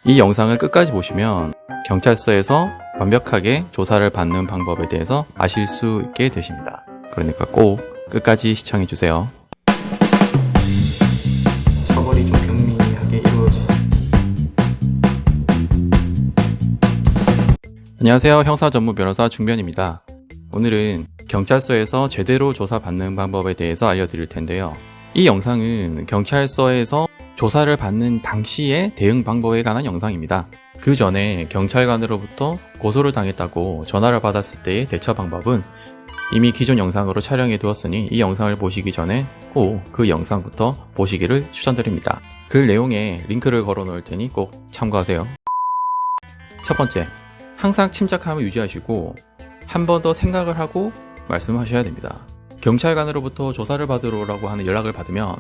이 영상을 끝까지 보시면 경찰서에서 완벽하게 조사를 받는 방법에 대해서 아실 수 있게 되십니다. 그러니까 꼭 끝까지 시청해주세요. 처벌이 좀 경미하게 이루어지죠. 안녕하세요. 형사 전문 변호사 중변입니다. 오늘은 경찰서에서 제대로 조사받는 방법에 대해서 알려드릴 텐데요. 이 영상은 경찰서에서 조사를 받는 당시의 대응 방법에 관한 영상입니다. 그 전에 경찰관으로부터 고소를 당했다고 전화를 받았을 때의 대처 방법은 이미 기존 영상으로 촬영해 두었으니 이 영상을 보시기 전에 꼭 그 영상부터 보시기를 추천드립니다. 그 내용에 링크를 걸어 놓을 테니 꼭 참고하세요. 첫 번째, 항상 침착함을 유지하시고 한 번 더 생각을 하고 말씀하셔야 됩니다. 경찰관으로부터 조사를 받으러 오라고 하는 연락을 받으면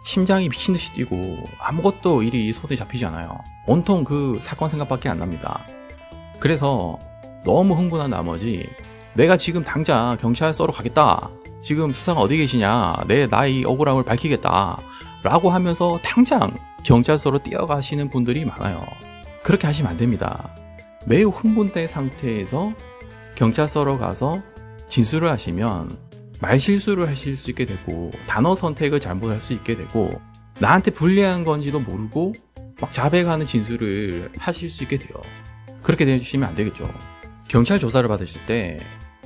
심장이 미친듯이 뛰고 아무것도 일이 손에 잡히지 않아요. 온통 그 사건 생각밖에 안 납니다. 그래서 너무 흥분한 나머지 내가 지금 당장 경찰서로 가겠다, 지금 수사관 어디 계시냐, 나의 억울함을 밝히겠다 라고 하면서 당장 경찰서로 뛰어가시는 분들이 많아요. 그렇게 하시면 안 됩니다. 매우 흥분된 상태에서 경찰서로 가서 진술을 하시면 말실수를 하실 수 있게 되고 단어 선택을 잘못할 수 있게 되고 나한테 불리한 건지도 모르고 막 자백하는 진술을 하실 수 있게 돼요. 그렇게 되시면 안 되겠죠. 경찰 조사를 받으실 때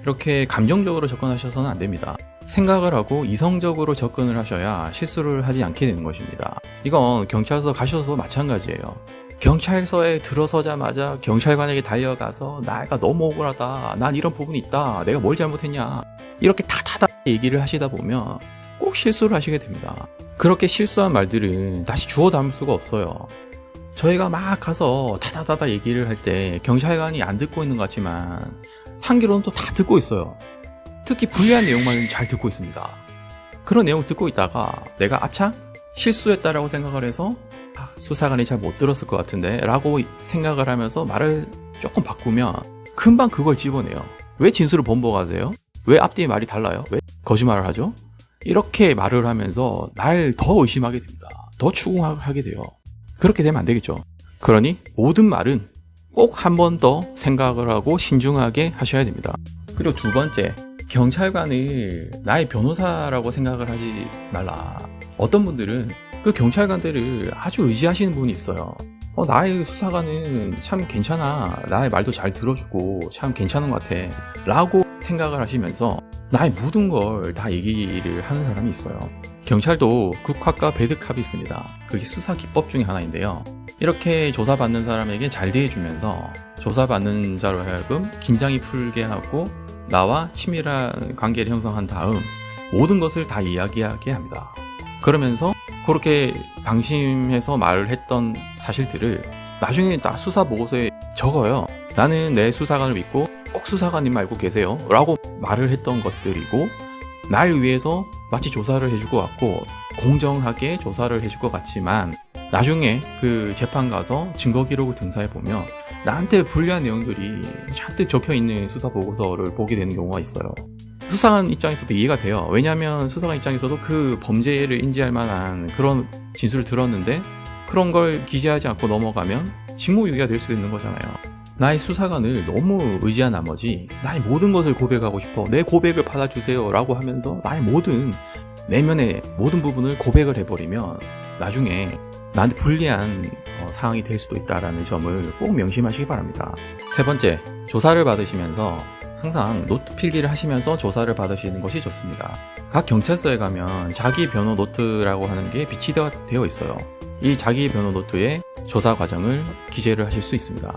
이렇게 감정적으로 접근하셔서는 안 됩니다. 생각을 하고 이성적으로 접근을 하셔야 실수를 하지 않게 되는 것입니다. 이건 경찰서 가셔서 마찬가지예요. 경찰서에 들어서자마자 경찰관에게 달려가서 내가 너무 억울하다, 난 이런 부분이 있다, 내가 뭘 잘못했냐, 이렇게 타다다 얘기를 하시다 보면 꼭 실수를 하시게 됩니다. 그렇게 실수한 말들은 다시 주워 담을 수가 없어요. 저희가 막 가서 타다다다 얘기를 할 때 경찰관이 안 듣고 있는 것 같지만 한겨로는 또 다 듣고 있어요. 특히 불리한 내용만 잘 듣고 있습니다. 그런 내용을 듣고 있다가 내가 아차? 실수했다라고 생각을 해서 수사관이 잘 못 들었을 것 같은데 라고 생각을 하면서 말을 조금 바꾸면 금방 그걸 집어내요. 왜 진술을 번복하세요? 왜 앞뒤의 말이 달라요? 왜 거짓말을 하죠? 이렇게 말을 하면서 날 더 의심하게 됩니다. 더 추궁하게 돼요. 그렇게 되면 안 되겠죠. 그러니 모든 말은 꼭 한 번 더 생각을 하고 신중하게 하셔야 됩니다. 그리고 두 번째, 경찰관을 나의 변호사라고 생각을 하지 말라. 어떤 분들은 그 경찰관들을 아주 의지하시는 분이 있어요. 나의 수사관은 참 괜찮아, 나의 말도 잘 들어주고 참 괜찮은 것 같아 라고 생각을 하시면서 나의 모든 걸 다 얘기를 하는 사람이 있어요. 경찰도 굿캅과 배드캅이 있습니다. 그게 수사 기법 중에 하나인데요. 이렇게 조사받는 사람에게 잘 대해주면서 조사받는 자로 하여금 긴장이 풀게 하고 나와 친밀한 관계를 형성한 다음 모든 것을 다 이야기하게 합니다. 그러면서 그렇게 방심해서 말을 했던 사실들을 나중에 다 수사 보고서에 적어요. 나는 내 수사관을 믿고 꼭 수사관님 알고 계세요 라고 말을 했던 것들이고, 날 위해서 마치 조사를 해줄 것 같고 공정하게 조사를 해줄 것 같지만 나중에 그 재판 가서 증거 기록을 등사해 보면 나한테 불리한 내용들이 잔뜩 적혀 있는 수사 보고서를 보게 되는 경우가 있어요. 수사관 입장에서도 이해가 돼요. 왜냐하면 수사관 입장에서도 그 범죄를 인지할 만한 그런 진술을 들었는데 그런 걸 기재하지 않고 넘어가면 직무유기가 될 수도 있는 거잖아요. 나의 수사관을 너무 의지한 나머지 나의 모든 것을 고백하고 싶어, 내 고백을 받아주세요 라고 하면서 나의 모든 내면의 모든 부분을 고백을 해버리면 나중에 나한테 불리한 상황이 될 수도 있다는 점을 꼭 명심하시기 바랍니다. 세 번째, 조사를 받으시면서 항상 노트 필기를 하시면서 조사를 받으시는 것이 좋습니다. 각 경찰서에 가면 자기 변호 노트라고 하는 게 비치되어 있어요. 이 자기 변호 노트에 조사 과정을 기재를 하실 수 있습니다.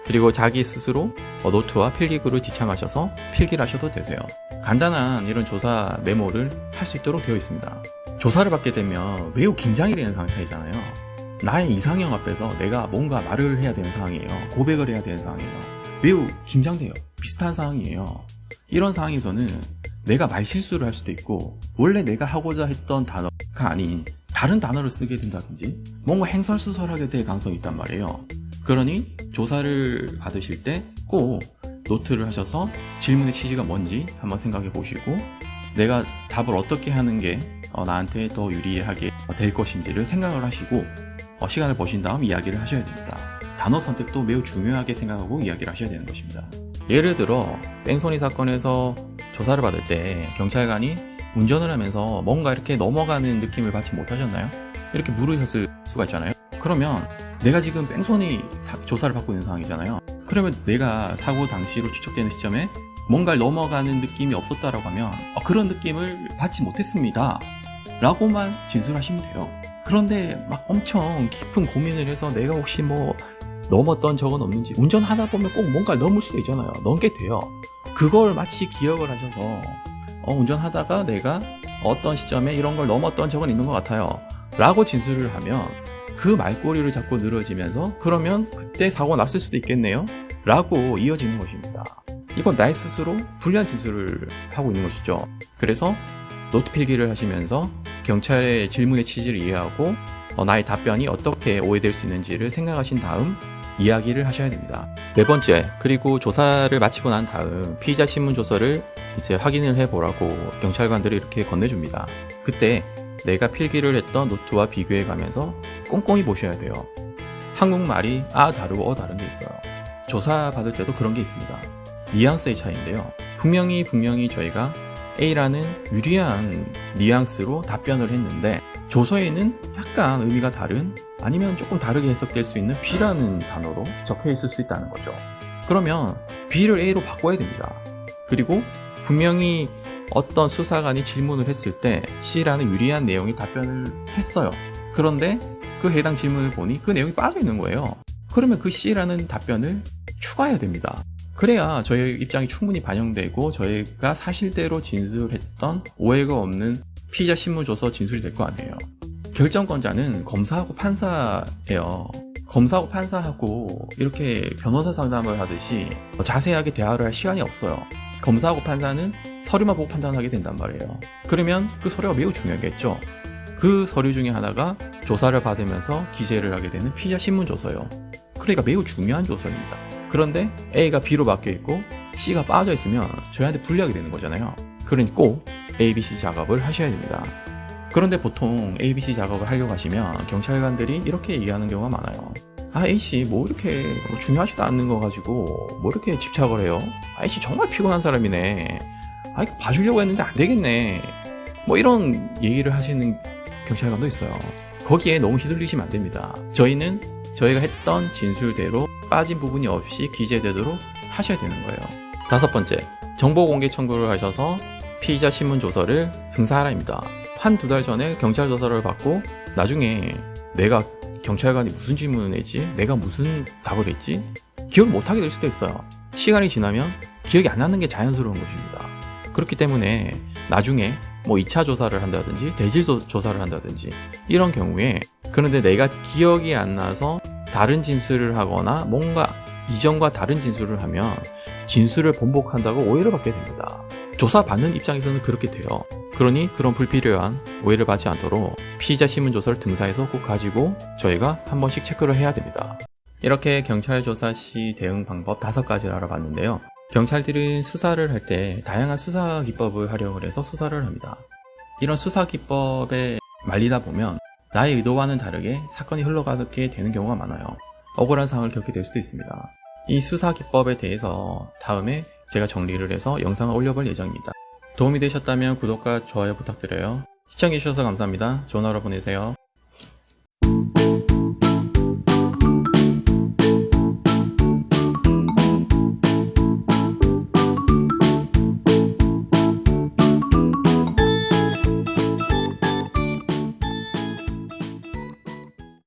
그리고 자기 스스로 노트와 필기구를 지참하셔서 필기를 하셔도 되세요. 간단한 이런 조사 메모를 할 수 있도록 되어 있습니다. 조사를 받게 되면 매우 긴장이 되는 상태잖아요. 나의 이상형 앞에서 내가 뭔가 말을 해야 되는 상황이에요. 고백을 해야 되는 상황이에요. 매우 긴장돼요. 비슷한 상황이에요. 이런 상황에서는 내가 말실수를 할 수도 있고 원래 내가 하고자 했던 단어가 아닌 다른 단어를 쓰게 된다든지 뭔가 행설수설하게 될 가능성이 있단 말이에요. 그러니 조사를 받으실 때 꼭 노트를 하셔서 질문의 취지가 뭔지 한번 생각해 보시고 내가 답을 어떻게 하는 게 나한테 더 유리하게 될 것인지를 생각을 하시고 시간을 보신 다음 이야기를 하셔야 됩니다. 단어 선택도 매우 중요하게 생각하고 이야기를 하셔야 되는 것입니다. 예를 들어 뺑소니 사건에서 조사를 받을 때 경찰관이 운전을 하면서 뭔가 이렇게 넘어가는 느낌을 받지 못하셨나요? 이렇게 물으셨을 수가 있잖아요. 그러면 내가 지금 뺑소니 조사를 받고 있는 상황이잖아요. 그러면 내가 사고 당시로 추측되는 시점에 뭔가를 넘어가는 느낌이 없었다라고 하면 그런 느낌을 받지 못했습니다 라고만 진술하시면 돼요. 그런데 막 엄청 깊은 고민을 해서 내가 혹시 뭐 넘었던 적은 없는지, 운전하다 보면 꼭 뭔가를 넘을 수도 있잖아요. 넘게 돼요. 그걸 마치 기억을 하셔서 운전하다가 내가 어떤 시점에 이런 걸 넘었던 적은 있는 것 같아요 라고 진술을 하면 그 말꼬리를 자꾸 늘어지면서 그러면 그때 사고가 났을 수도 있겠네요 라고 이어지는 것입니다. 이건 나의 스스로 불리한 진술을 하고 있는 것이죠. 그래서 노트 필기를 하시면서 경찰의 질문의 취지를 이해하고 나의 답변이 어떻게 오해될 수 있는지를 생각하신 다음 이야기를 하셔야 됩니다. 네 번째, 그리고 조사를 마치고 난 다음 피의자 신문 조서를 이제 확인을 해보라고 경찰관들이 이렇게 건네줍니다. 그때 내가 필기를 했던 노트와 비교해 가면서 꼼꼼히 보셔야 돼요. 한국말이 다르고 다른 게 있어요. 조사 받을 때도 그런 게 있습니다. 뉘앙스의 차이인데요. 분명히 저희가 A라는 유리한 뉘앙스로 답변을 했는데 조서에는 약간 의미가 다른, 아니면 조금 다르게 해석될 수 있는 B라는 단어로 적혀 있을 수 있다는 거죠. 그러면 B를 A로 바꿔야 됩니다. 그리고 분명히 어떤 수사관이 질문을 했을 때 C라는 유리한 내용의 답변을 했어요. 그런데 그 해당 질문을 보니 그 내용이 빠져 있는 거예요. 그러면 그 C라는 답변을 추가해야 됩니다. 그래야 저희 입장이 충분히 반영되고 저희가 사실대로 진술했던 오해가 없는 피의자 신문조서 진술이 될 거 아니에요. 결정권자는 검사하고 판사예요. 검사하고 판사하고 이렇게 변호사 상담을 하듯이 자세하게 대화를 할 시간이 없어요. 검사하고 판사는 서류만 보고 판단하게 된단 말이에요. 그러면 그 서류가 매우 중요하겠죠. 그 서류 중에 하나가 조사를 받으면서 기재를 하게 되는 피의자 신문조서예요. 그러니까 매우 중요한 조서입니다. 그런데 A가 B로 바뀌어 있고 C가 빠져 있으면 저희한테 불리하게 되는 거잖아요. 그러니 꼭 ABC 작업을 하셔야 됩니다. 그런데 보통 ABC 작업을 하려고 하시면 경찰관들이 이렇게 얘기하는 경우가 많아요. A씨 뭐 이렇게 중요하지도 않는 거 가지고 뭐 이렇게 집착을 해요? A씨 정말 피곤한 사람이네. 봐주려고 했는데 안 되겠네. 뭐 이런 얘기를 하시는 경찰관도 있어요. 거기에 너무 휘둘리시면 안 됩니다. 저희가 했던 진술대로 빠진 부분이 없이 기재되도록 하셔야 되는 거예요. 다섯 번째, 정보 공개 청구를 하셔서 피의자 신문 조서를 등사하라입니다. 한두 달 전에 경찰 조서를 받고 나중에 내가 경찰관이 무슨 질문을 했지? 내가 무슨 답을 했지? 기억을 못하게 될 수도 있어요. 시간이 지나면 기억이 안 나는 게 자연스러운 것입니다. 그렇기 때문에 나중에 뭐 2차 조사를 한다든지 대질 조사를 한다든지 이런 경우에, 그런데 내가 기억이 안 나서 다른 진술을 하거나 뭔가 이전과 다른 진술을 하면 진술을 번복한다고 오해를 받게 됩니다. 조사받는 입장에서는 그렇게 돼요. 그러니 그런 불필요한 오해를 받지 않도록 피의자 신문 조서를 등사해서 꼭 가지고 저희가 한 번씩 체크를 해야 됩니다. 이렇게 경찰 조사 시 대응 방법 5가지를 알아봤는데요. 경찰들은 수사를 할 때 다양한 수사 기법을 활용을 해서 수사를 합니다. 이런 수사 기법에 말리다 보면 나의 의도와는 다르게 사건이 흘러가게 되는 경우가 많아요. 억울한 상황을 겪게 될 수도 있습니다. 이 수사 기법에 대해서 다음에 제가 정리를 해서 영상을 올려볼 예정입니다. 도움이 되셨다면 구독과 좋아요 부탁드려요. 시청해주셔서 감사합니다. 좋은 하루 보내세요.